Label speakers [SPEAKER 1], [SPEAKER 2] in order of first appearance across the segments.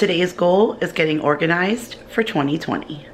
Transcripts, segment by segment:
[SPEAKER 1] Today's goal is getting organized for 2020.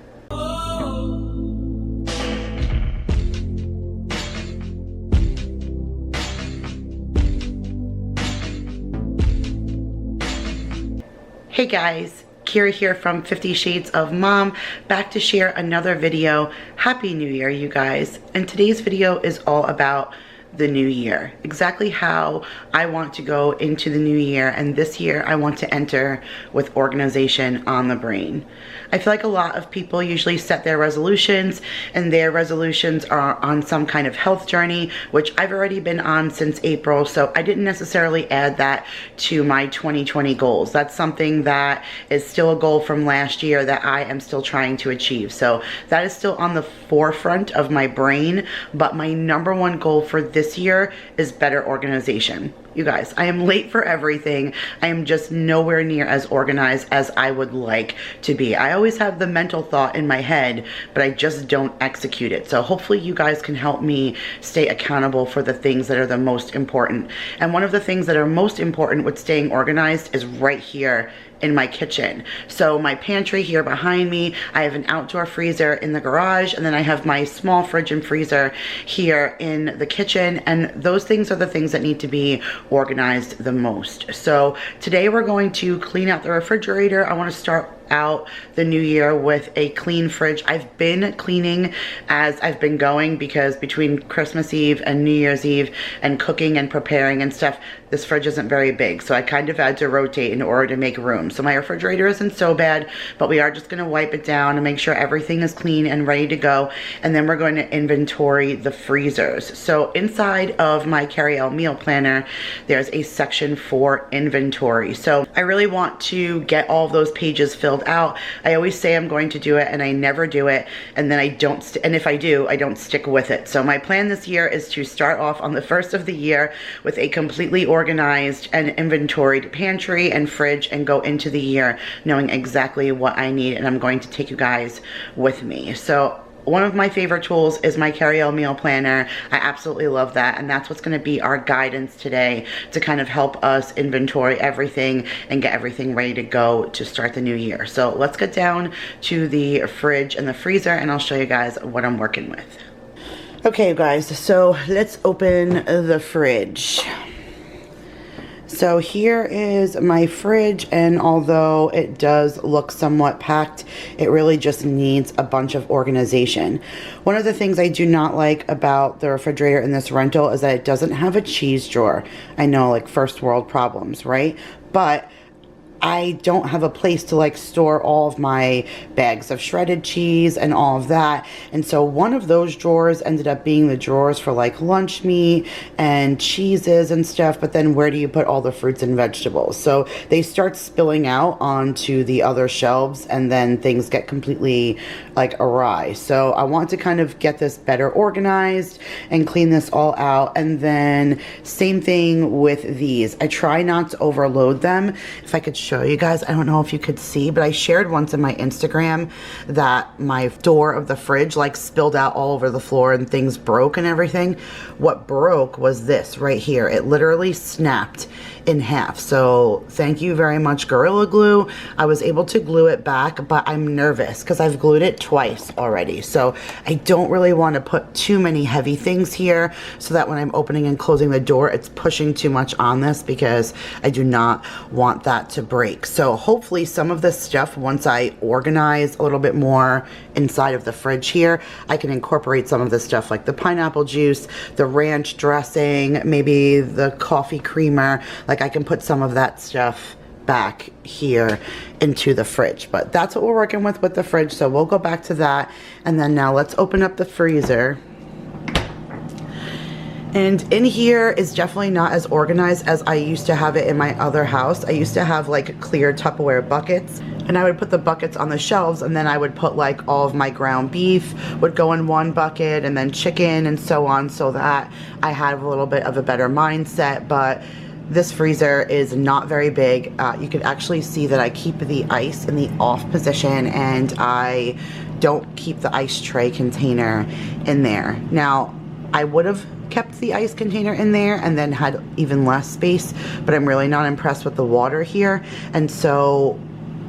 [SPEAKER 1] Hey guys, Carrie here from 50 Shades of Mom, back to share another video. Happy New Year, you guys. And today's video is all about the new year, exactly how I want to go into the new year, and this year I want to enter with organization on the brain. I feel like a lot of people usually set their resolutions, and their resolutions are on some kind of health journey, which I've already been on since April, so I didn't necessarily add that to my 2020 goals. That's something that is still a goal from last year that I am still trying to achieve. So that is still on the forefront of my brain, but my number one goal for this year is better organization. You guys, I am late for everything. I am just nowhere near as organized as I would like to be. I always have the mental thought in my head, but I just don't execute it. So hopefully you guys can help me stay accountable for the things that are the most important. And one of the things that are most important with staying organized is right here in my kitchen. So my pantry here behind me, I have an outdoor freezer in the garage, and then I have my small fridge and freezer here in the kitchen, and those things are the things that need to be organized the most. So today we're going to clean out the refrigerator. I want to start out the new year with a clean fridge. I've been cleaning as I've been going because between Christmas Eve and New Year's Eve and cooking and preparing and stuff, this fridge isn't very big, so I kind of had to rotate in order to make room. So my refrigerator isn't so bad, but we are just going to wipe it down and make sure everything is clean and ready to go, and then we're going to inventory the freezers. So inside of my Carrie Elle meal planner, there's a section for inventory. So I really want to get all of those pages filled out. I always say I'm going to do it and I never do it, and then I don't, and if I do, I don't stick with it. So my plan this year is to start off on the first of the year with a completely organized and inventoried pantry and fridge, and go into the year knowing exactly what I need, and I'm going to take you guys with me. So one of my favorite tools is my Carrie Elle meal planner. I absolutely love that, and that's what's going to be our guidance today to kind of help us inventory everything and get everything ready to go to start the new year. So let's get down to the fridge and the freezer, and I'll show you guys what I'm working with. Okay, guys, so let's open the fridge. So here is my fridge, and although it does look somewhat packed, it really just needs a bunch of organization. One of the things I do not like about the refrigerator in this rental is that it doesn't have a cheese drawer. I know, like, first world problems, right? But I don't have a place to like store all of my bags of shredded cheese and all of that. And so one of those drawers ended up being the drawers for like lunch meat and cheeses and stuff. But then where do you put all the fruits and vegetables? So they start spilling out onto the other shelves, and then things get completely like awry. So I want to kind of get this better organized and clean this all out. And then same thing with these. I try not to overload them. If I could show you guys, I don't know if you could see, but I shared once in my Instagram that my door of the fridge like spilled out all over the floor and things broke and everything. What broke was this right here. It literally snapped in half. So thank you very much, Gorilla Glue. I was able to glue it back, but I'm nervous because I've glued it twice already. So I don't really want to put too many heavy things here so that when I'm opening and closing the door, it's pushing too much on this, because I do not want that to break. So hopefully some of this stuff, once I organize a little bit more inside of the fridge here, I can incorporate some of this stuff like the pineapple juice, the ranch dressing, maybe the coffee creamer. Like I can put some of that stuff back here into the fridge. But that's what we're working with the fridge, so we'll go back to that. And then now let's open up the freezer. And in here is definitely not as organized as I used to have it in my other house. I used to have like clear Tupperware buckets, and I would put the buckets on the shelves, and then I would put like all of my ground beef would go in one bucket, and then chicken and so on, so that I had a little bit of a better mindset. But this freezer is not very big. You can actually see that I keep the ice in the off position, and I don't keep the ice tray container in there. Now, I would have kept the ice container in there and then had even less space, but I'm really not impressed with the water here. And so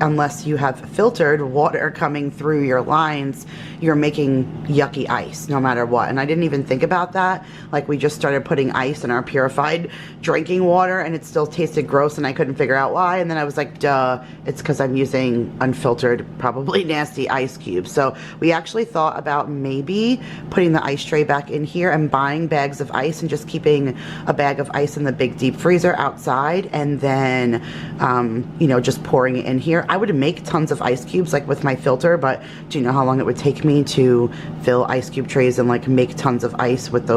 [SPEAKER 1] unless you have filtered water coming through your lines, you're making yucky ice no matter what. And I didn't even think about that. Like, we just started putting ice in our purified drinking water and it still tasted gross and I couldn't figure out why. And then I was like, duh, it's because I'm using unfiltered, probably nasty ice cubes. So we actually thought about maybe putting the ice tray back in here and buying bags of ice and just keeping a bag of ice in the big deep freezer outside, and then you know, just pouring it in here. I would make tons of ice cubes like with my filter, but do you know how long it would take me to fill ice cube trays and like make tons of ice with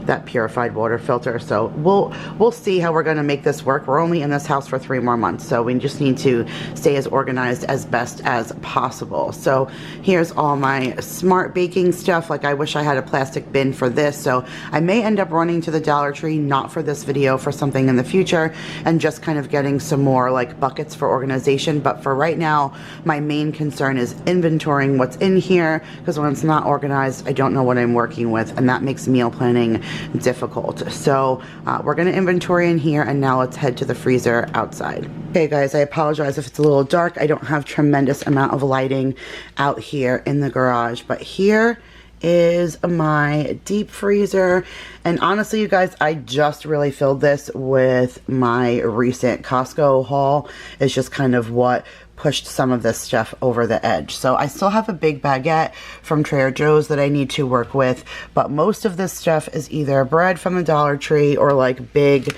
[SPEAKER 1] that purified water filter? So we'll see how we're gonna make this work. We're only in this house for 3 more months, so we just need to stay as organized as best as possible. So here's all my smart baking stuff. Like, I wish I had a plastic bin for this, so I may end up running to the Dollar Tree, not for this video, for something in the future, and just kind of getting some more like buckets for organization. But for right now, my main concern is inventorying what's in here, because when it's not organized, I don't know what I'm working with, and that makes meal planning difficult. So we're gonna inventory in here, and now let's head to the freezer outside. Okay guys, I apologize if it's a little dark. I don't have tremendous amount of lighting out here in the garage, but here is my deep freezer. And honestly, you guys, I just really filled this with my recent Costco haul. It's just kind of what pushed some of this stuff over the edge. So I still have a big baguette from Trader Joe's that I need to work with, but most of this stuff is either bread from the Dollar Tree or like big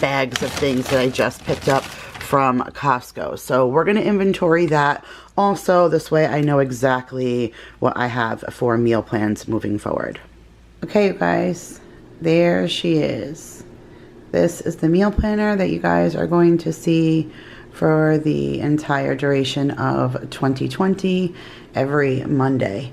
[SPEAKER 1] bags of things that I just picked up from Costco. So we're gonna inventory that also. This way I know exactly what I have for meal plans moving forward. Okay, you guys, there she is. This is the meal planner that you guys are going to see for the entire duration of 2020, every Monday.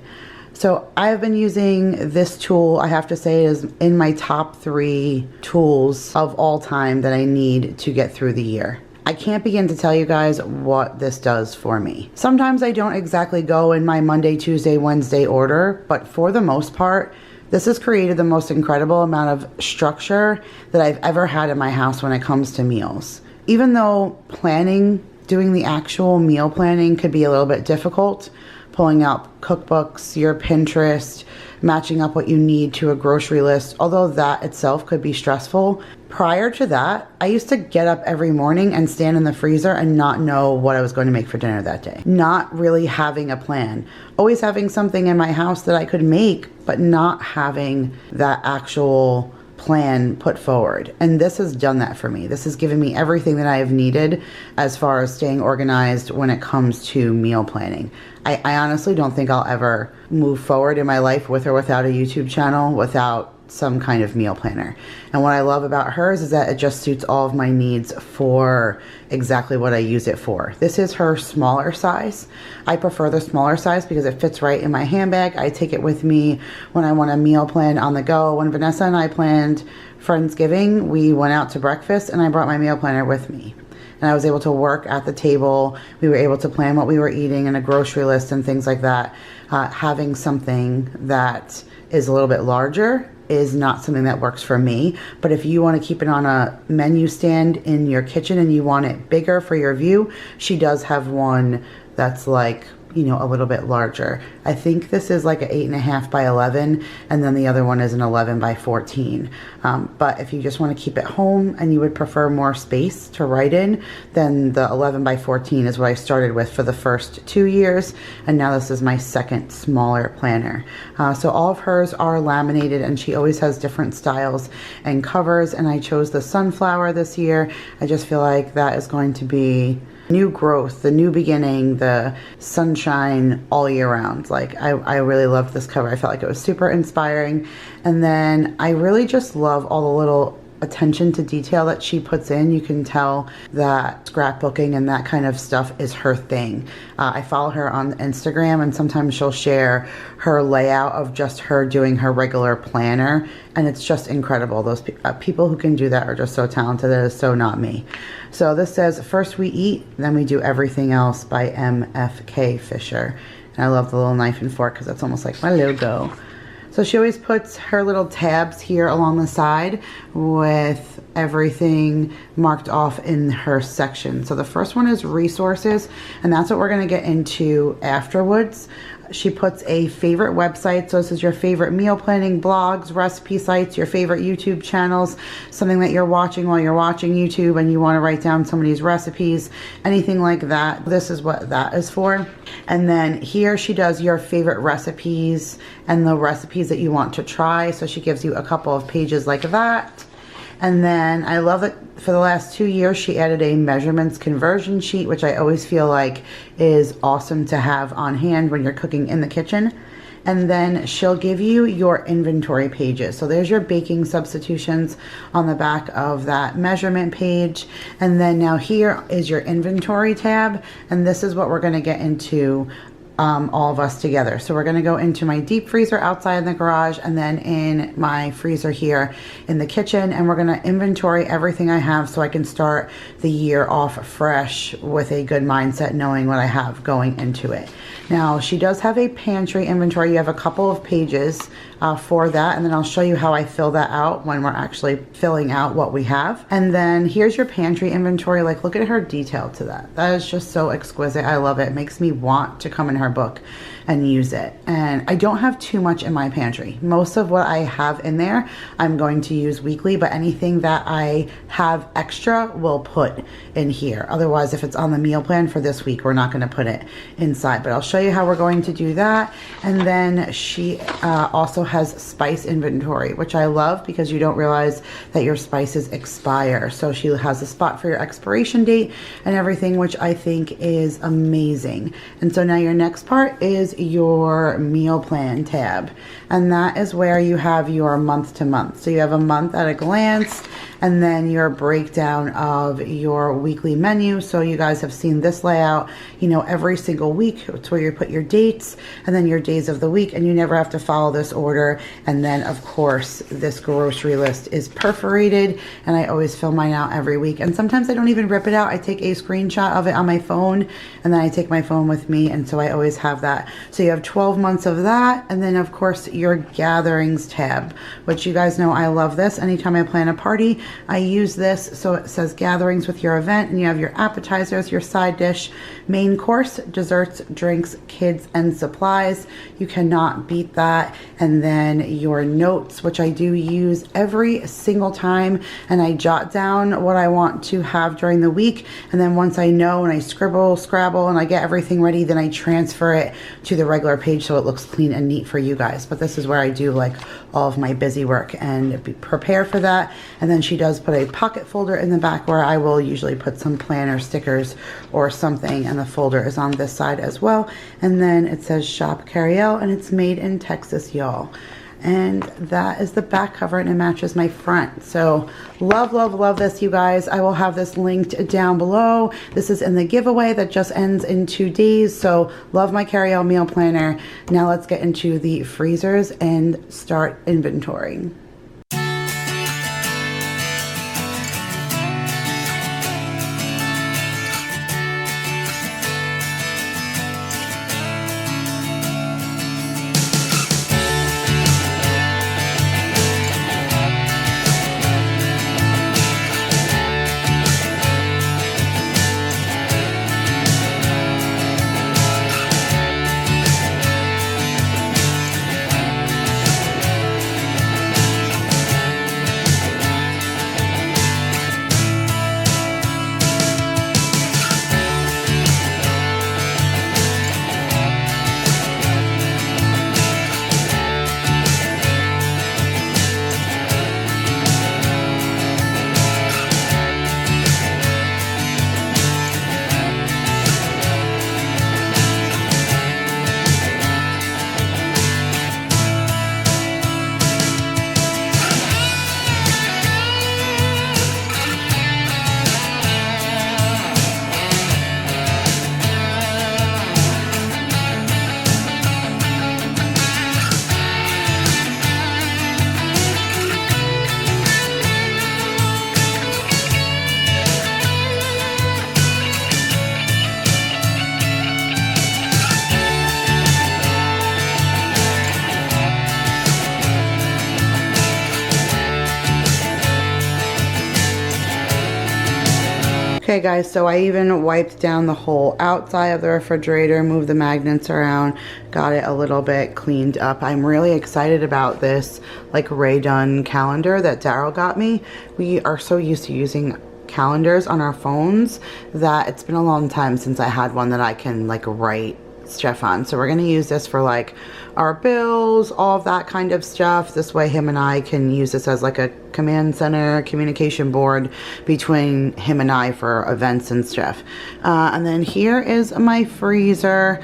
[SPEAKER 1] So I've been using this tool. I have to say it is in my top 3 tools of all time that I need to get through the year. I can't begin to tell you guys what this does for me. Sometimes I don't exactly go in my Monday, Tuesday, Wednesday order, but for the most part, this has created the most incredible amount of structure that I've ever had in my house when it comes to meals. Even though doing the actual meal planning could be a little bit difficult, pulling out cookbooks, your Pinterest, matching up what you need to a grocery list, although that itself could be stressful. Prior to that, I used to get up every morning and stand in the freezer and not know what I was going to make for dinner that day. Not really having a plan. Always having something in my house that I could make, but not having that actual plan put forward. And this has done that for me. This has given me everything that I have needed as far as staying organized when it comes to meal planning. I honestly don't think I'll ever move forward in my life with or without a YouTube channel without some kind of meal planner. And what I love about hers is that it just suits all of my needs for exactly what I use it for. This is her smaller size. I prefer the smaller size because it fits right in my handbag. I take it with me when I want a meal plan on the go. When Vanessa and I planned Friendsgiving, we went out to breakfast and I brought my meal planner with me. And I was able to work at the table. We were able to plan what we were eating and a grocery list and things like that. Having something that is a little bit larger is not something that works for me. But if you want to keep it on a menu stand in your kitchen and you want it bigger for your view, she does have one that's like, you know, a little bit larger. I think this is like an 8.5 by 11, and then the other one is an 11 by 14. But if you just want to keep it home and you would prefer more space to write in, then the 11 by 14 is what I started with for the first 2 years, and now this is my second smaller planner. So all of hers are laminated, and she always has different styles and covers, and I chose the sunflower this year. I just feel like that is going to be new growth, the new beginning, the sunshine all year round. Like I really loved this cover. I felt like it was super inspiring. And then I really just love all the little attention to detail that she puts in. You can tell that scrapbooking and that kind of stuff is her thing. I follow her on Instagram, and sometimes she'll share her layout of just her doing her regular planner, and it's just incredible. Those people who can do that are just so talented. That is so not me. So this says, first we eat, then we do everything else, by MFK Fisher. And I love the little knife and fork because that's almost like my logo. So she always puts her little tabs here along the side with everything marked off in her section. So the first one is resources, and that's what we're going to get into afterwards. She puts a favorite website. So this is your favorite meal planning blogs, recipe sites, your favorite YouTube channels, something that you're watching while you're watching YouTube and you want to write down somebody's recipes, anything like that. This is what that is for. And then here she does your favorite recipes and the recipes that you want to try. So she gives you a couple of pages like that. And then I love that for the last 2 years, she added a measurements conversion sheet, which I always feel like is awesome to have on hand when you're cooking in the kitchen. And then she'll give you your inventory pages. So there's your baking substitutions on the back of that measurement page. And then now here is your inventory tab. And this is what we're going to get into all of us together. So we're going to go into my deep freezer outside in the garage and then in my freezer here in the kitchen, and we're going to inventory everything I have so I can start the year off fresh with a good mindset, knowing what I have going into it. Now she does have a pantry inventory. You have a couple of pages for that, and then I'll show you how I fill that out when we're actually filling out what we have. And then here's your pantry inventory. Like, look at her detail to that. That is just so exquisite. I love it. It makes me want to come in her book and use it. And I don't have too much in my pantry. Most of what I have in there I'm going to use weekly, but anything that I have extra we'll put in here. Otherwise, if it's on the meal plan for this week, we're not going to put it inside. But I'll show you how we're going to do that. And then she also has spice inventory, which I love because you don't realize that your spices expire. So she has a spot for your expiration date and everything, which I think is amazing. And so now your next part is your meal plan tab, and that is where you have your month to month. So you have a month at a glance, and then your breakdown of your weekly menu. So you guys have seen this layout, you know, every single week. It's where you put your dates and then your days of the week, and you never have to follow this order. And then of course this grocery list is perforated, and I always fill mine out every week. And sometimes I don't even rip it out. I take a screenshot of it on my phone, and then I take my phone with me, and so I always have that. So you have 12 months of that, and then of course your gatherings tab, which you guys know I love this. Anytime I plan a party, I use this. So it says gatherings with your event, and you have your appetizers, your side dish, main course, desserts, drinks, kids, and supplies. You cannot beat that. And then your notes, which I do use every single time, and I jot down what I want to have during the week. And then once I know, and I scribble, scrabble, and I get everything ready, then I transfer it to the regular page so it looks clean and neat for you guys. But this is where I do like all of my busy work and prepare for that. And then she does put a pocket folder in the back where I will usually put some planner stickers or something, and the folder is on this side as well. And then it says Shop Carrie Elle, and it's made in Texas, y'all. And that is the back cover, and it matches my front. So love, love, love this, you guys. I will have this linked down below. This is in the giveaway that just ends in 2 days. So love my Carrie Elle meal planner. Now let's get into the freezers and start inventorying. Okay guys, so I even wiped down the whole outside of the refrigerator, moved the magnets around, got it a little bit cleaned up. I'm really excited about this like Ray Dunn calendar that Daryl got me. We are so used to using calendars on our phones that it's been a long time since I had one that I can like write stuff on. So we're going to use this for like our bills, all of that kind of stuff. This way him and I can use this as like a command center communication board between him and I for events and stuff. And then here is my freezer.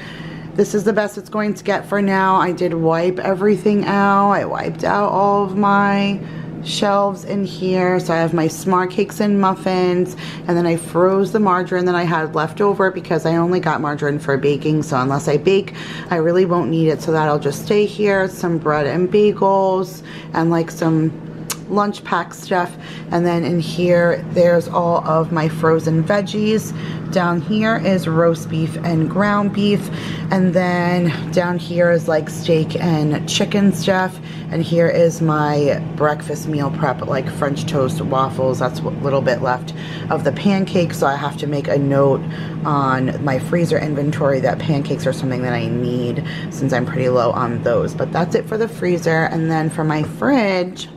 [SPEAKER 1] This is the best it's going to get for now. I did wipe everything out. I wiped out all of my shelves in here. So I have my Smart Cakes and muffins, and then I froze the margarine that I had left over because I only got margarine for baking. So unless I bake, I really won't need it. So that'll just stay here. Some bread and bagels and like some lunch pack stuff. And then in here, there's all of my frozen veggies. Down here is roast beef and ground beef. And then down here is like steak and chicken stuff. And here is my breakfast meal prep, like French toast, waffles. That's what little bit left of the pancakes. So I have to make a note on my freezer inventory that pancakes are something that I need since I'm pretty low on those. But that's it for the freezer. And then for my fridge,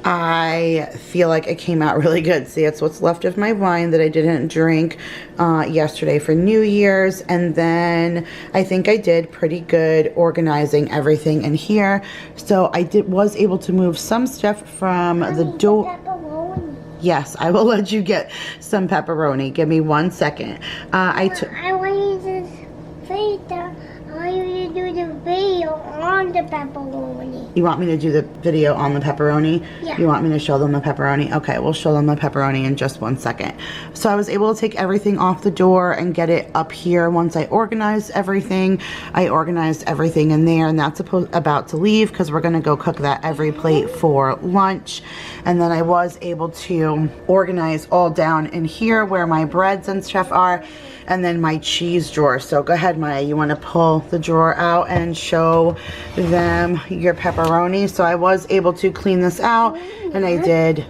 [SPEAKER 1] I feel like it came out really good. See, it's what's left of my wine that I didn't drink yesterday for New Year's. And then I think I did pretty good organizing everything in here. So I was able to move some stuff from the door. Yes, I will let you get some pepperoni. Give me 1 second. I
[SPEAKER 2] want you to say that. I want you to do the video on the pepperoni.
[SPEAKER 1] You want me to do the video on the pepperoni?
[SPEAKER 2] Yeah.
[SPEAKER 1] You want me to show them the pepperoni? Okay, we'll show them the pepperoni in just 1 second. So I was able to take everything off the door and get it up here once I organized everything. I organized everything in there, and that's about to leave because we're going to go cook that every plate for lunch. And then I was able to organize all down in here where my breads and stuff are, and then my cheese drawer. So go ahead, Maya, you want to pull the drawer out and show them your pepperoni. So I was able to clean this out, and I did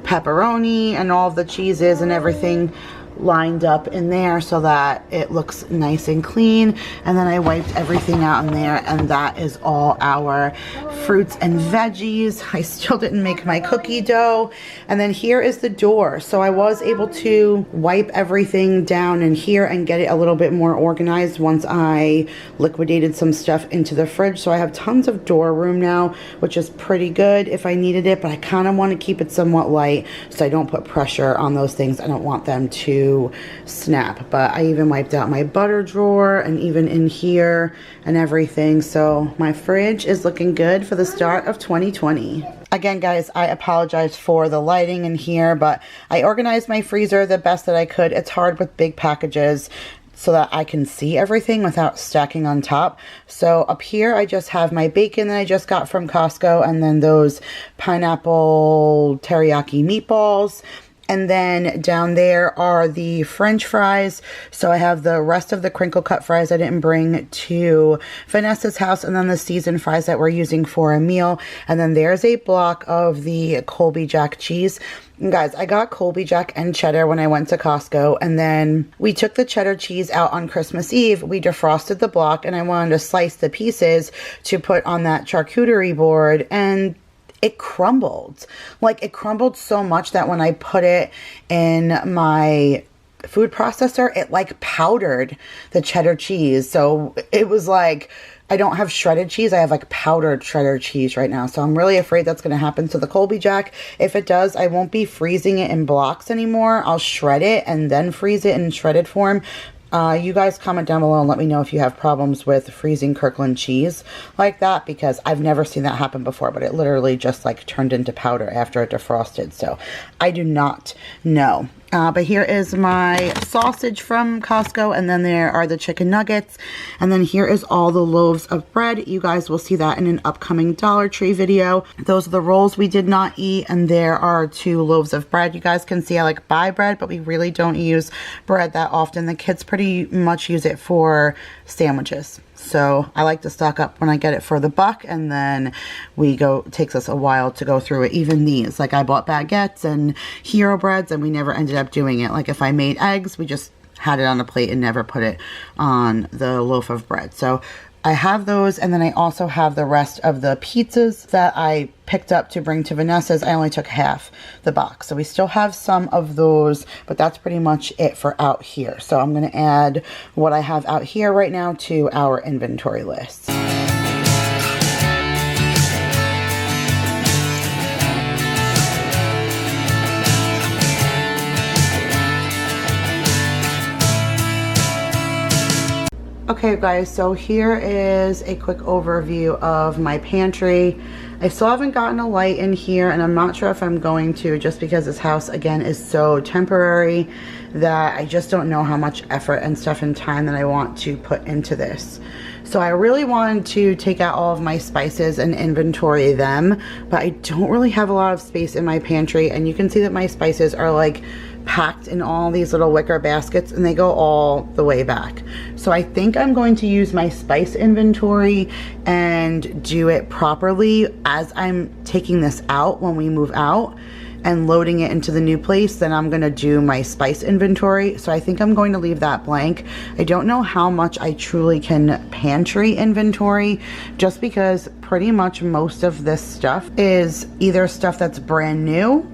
[SPEAKER 1] pepperoni and all of the cheeses and everything lined up in there so that it looks nice and clean. And then I wiped everything out in there, and that is all our fruits and veggies. I still didn't make my cookie dough. And then here is the door. So I was able to wipe everything down in here and get it a little bit more organized once I liquidated some stuff into the fridge. So I have tons of door room now, which is pretty good if I needed it, but I kind of want to keep it somewhat light so I don't put pressure on those things. I don't want them to snap. But I even wiped out my butter drawer and even in here and everything. So my fridge is looking good for the start of 2020. Again, guys, I apologize for the lighting in here, but I organized my freezer the best that I could. It's hard with big packages so that I can see everything without stacking on top. So up here, I just have my bacon that I just got from Costco, and then those pineapple teriyaki meatballs. And then down there are the French fries. So I have the rest of the crinkle cut fries I didn't bring to Vanessa's house, and then the seasoned fries that we're using for a meal. And then there's a block of the Colby Jack cheese. And guys, I got Colby Jack and cheddar when I went to Costco, and then we took the cheddar cheese out on Christmas Eve. We defrosted the block, and I wanted to slice the pieces to put on that charcuterie board, and it crumbled. Like, it crumbled so much that when I put it in my food processor, it like powdered the cheddar cheese. So it was like, I don't have shredded cheese. I have like powdered cheddar cheese right now. So I'm really afraid that's going to happen to the Colby Jack. If it does, I won't be freezing it in blocks anymore. I'll shred it and then freeze it in shredded form. You guys comment down below and let me know if you have problems with freezing Kirkland cheese like that, because I've never seen that happen before, but it literally just like turned into powder after it defrosted. So I do not know. But here is my sausage from Costco, and then there are the chicken nuggets, and then here is all the loaves of bread. You guys will see that in an upcoming Dollar Tree video. Those are the rolls we did not eat, and there are 2 loaves of bread. You guys can see I like buy bread, but we really don't use bread that often. The kids pretty much use it for sandwiches. So I like to stock up when I get it for the buck, and then it takes us a while to go through it. Even these, like I bought baguettes and hero breads and we never ended up doing it. Like if I made eggs, we just had it on a plate and never put it on the loaf of bread. So I have those, and then I also have the rest of the pizzas that I picked up to bring to Vanessa's. I only took half the box, so we still have some of those, but that's pretty much it for out here. So I'm going to add what I have out here right now to our inventory list. Okay guys, so here is a quick overview of my pantry. I still haven't gotten a light in here, and I'm not sure if I'm going to, just because this house again is so temporary that I just don't know how much effort and stuff and time that I want to put into this. So I really wanted to take out all of my spices and inventory them, but I don't really have a lot of space in my pantry, and you can see that my spices are like packed in all these little wicker baskets, and they go all the way back. So I think I'm going to use my spice inventory and do it properly as I'm taking this out when we move out and loading it into the new place. Then I'm gonna do my spice inventory. So I think I'm going to leave that blank. I don't know how much I truly can pantry inventory, just because pretty much most of this stuff is either stuff that's brand new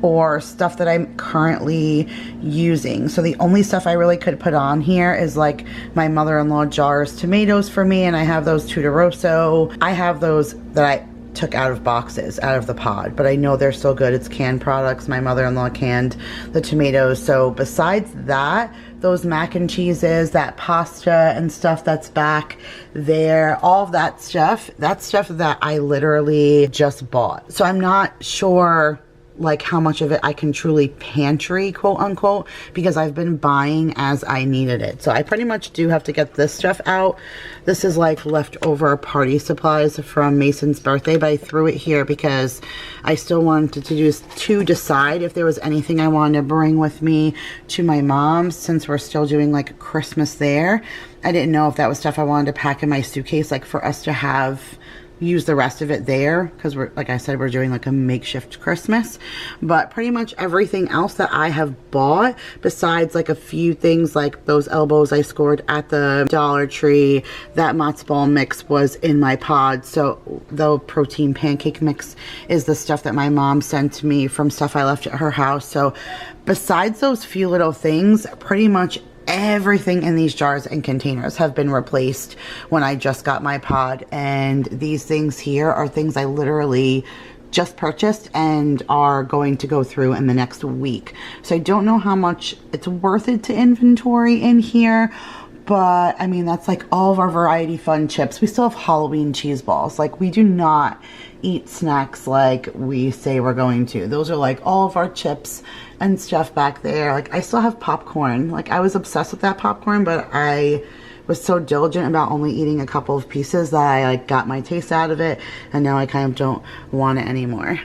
[SPEAKER 1] or stuff that I'm currently using. So the only stuff I really could put on here is like my mother-in-law jars tomatoes for me, and I have those Tutoroso. I have those that I took out of boxes, out of the pod, but I know they're still good. It's canned products. My mother-in-law canned the tomatoes. So besides that, those mac and cheeses, that pasta and stuff that's back there, all of that's stuff that I literally just bought. So I'm not sure like how much of it I can truly pantry, quote unquote, because I've been buying as I needed it. So I pretty much do have to get this stuff out. This is like leftover party supplies from Mason's birthday, but I threw it here because I still wanted to decide if there was anything I wanted to bring with me to my mom's, since we're still doing like Christmas there. I didn't know if that was stuff I wanted to pack in my suitcase, like for us to use the rest of it there, because we're, like I said, we're doing like a makeshift Christmas. But pretty much everything else that I have bought, besides like a few things like those elbows I scored at the Dollar Tree, that matzo ball mix was in my pod. So the protein pancake mix is the stuff that my mom sent me from stuff I left at her house. So besides those few little things, pretty much everything in these jars and containers have been replaced when I just got my pod. And these things here are things I literally just purchased and are going to go through in the next week. So I don't know how much it's worth it to inventory in here, but I mean, that's like all of our Variety Fun chips. We still have Halloween cheese balls. Like, we do not eat snacks like we say we're going to. Those are like all of our chips and stuff back there. Like, I still have popcorn. Like, I was obsessed with that popcorn, but I was so diligent about only eating a couple of pieces that I like got my taste out of it, and now I kind of don't want it anymore.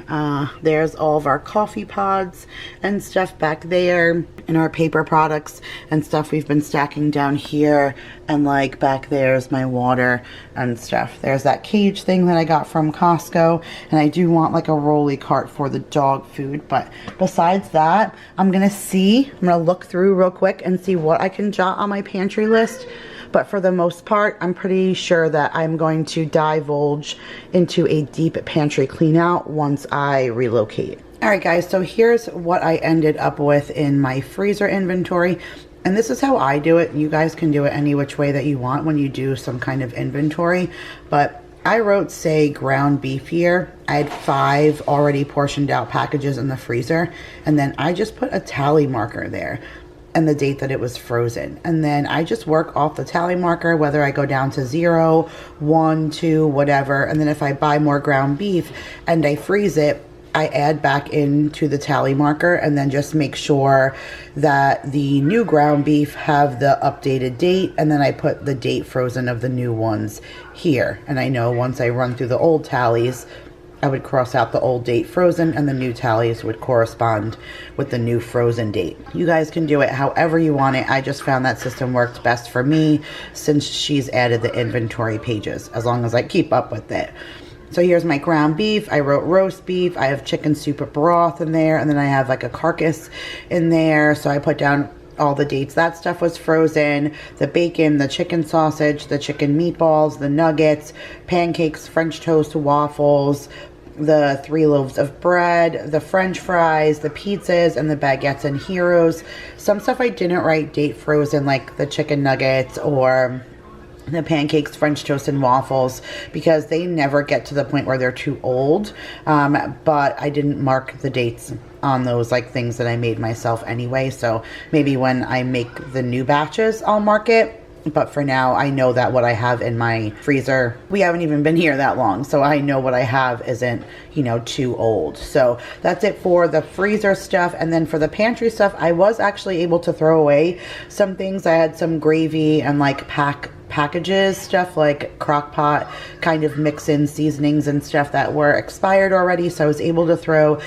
[SPEAKER 1] There's all of our coffee pods and stuff back there, and our paper products and stuff we've been stacking down here, and like back there's my water and stuff. There's that cage thing that I got from Costco, and I do want like a rolly cart for the dog food. But besides that, I'm gonna look through real quick and see what I can jot on my pantry list. But for the most part, I'm pretty sure that I'm going to divulge into a deep pantry clean out once I relocate. All right, guys, so here's what I ended up with in my freezer inventory. And this is how I do it. You guys can do it any which way that you want when you do some kind of inventory. But I wrote, say, ground beef here. I had 5 already portioned out packages in the freezer. And then I just put a tally marker there and the date that it was frozen. And then I just work off the tally marker, whether I go down to 0, 1, 2, whatever. And then if I buy more ground beef and I freeze it, I add back into the tally marker, and then just make sure that the new ground beef have the updated date, and then I put the date frozen of the new ones here. And I know once I run through the old tallies, I would cross out the old date frozen, and the new tallies would correspond with the new frozen date. You guys can do it however you want it. I just found that system worked best for me since she's added the inventory pages, as long as I keep up with it. So here's my ground beef. I wrote roast beef. I have chicken soup broth in there, and then I have like a carcass in there. So I put down all the dates. That stuff was frozen. The bacon, the chicken sausage, the chicken meatballs, the nuggets, pancakes, French toast, waffles, the 3 loaves of bread, the French fries, the pizzas, and the baguettes and heroes. Some stuff I didn't write date frozen, like the chicken nuggets or the pancakes, French toast, and waffles, because they never get to the point where they're too old. But I didn't mark the dates on those, like things that I made myself anyway. So maybe when I make the new batches, I'll mark it. But for now, I know that what I have in my freezer, we haven't even been here that long, so I know what I have isn't, you know, too old. So that's it for the freezer stuff. And then for the pantry stuff, I was actually able to throw away some things. I had some gravy and like packages, stuff like crock pot kind of mix-in seasonings and stuff that were expired already, so I was able to throw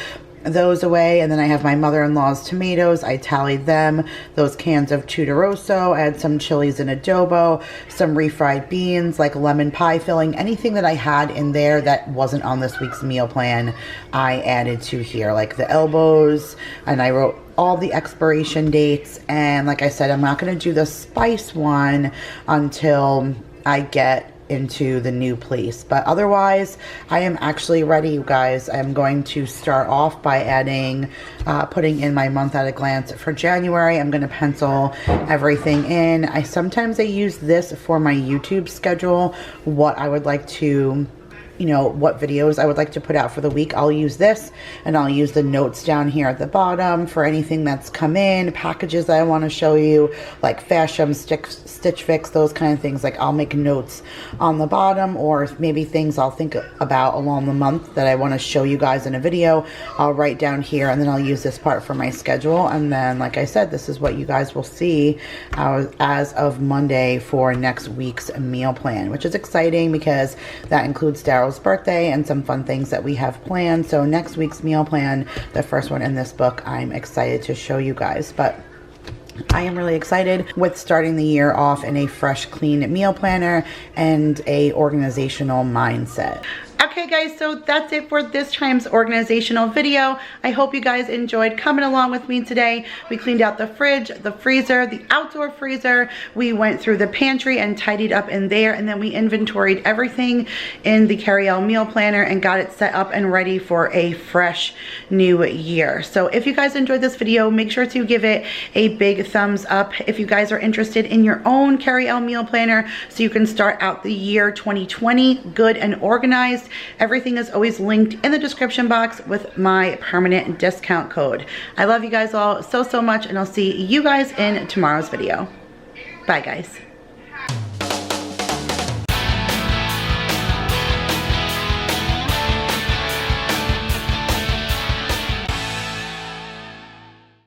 [SPEAKER 1] those away. And then I have my mother-in-law's tomatoes. I tallied them. Those cans of Tudoroso. I had some chilies and adobo, some refried beans, like lemon pie filling. Anything that I had in there that wasn't on this week's meal plan, I added to here, like the elbows, and I wrote all the expiration dates. And like I said, I'm not going to do the spice one until I get into the new place, but otherwise I am actually ready, you guys. I'm going to start off by adding putting in my month at a glance for January. I'm going to pencil everything in. I use this for my YouTube schedule, what I would like to, you know, what videos I would like to put out for the week. I'll use this, and I'll use the notes down here at the bottom for anything that's come in, packages that I want to show you, like Fashion, Stitch Fix, those kind of things. Like I'll make notes on the bottom, or maybe things I'll think about along the month that I want to show you guys in a video. I'll write down here, and then I'll use this part for my schedule. And then, like I said, this is what you guys will see as of Monday for next week's meal plan, which is exciting because that includes Daryl's birthday and some fun things that we have planned. So next week's meal plan, the first one in this book, I'm excited to show you guys. But I am really excited with starting the year off in a fresh, clean meal planner and a organizational mindset. Okay guys, so that's it for this time's organizational video. I hope you guys enjoyed coming along with me today. We cleaned out the fridge, the freezer, the outdoor freezer. We went through the pantry and tidied up in there, and then we inventoried everything in the Carrie Elle meal planner and got it set up and ready for a fresh new year. So if you guys enjoyed this video, make sure to give it a big thumbs up. If you guys are interested in your own Carrie Elle meal planner so you can start out the year 2020 good and organized, everything is always linked in the description box with my permanent discount code. I love you guys all so much, and I'll see you guys in tomorrow's video. Bye guys.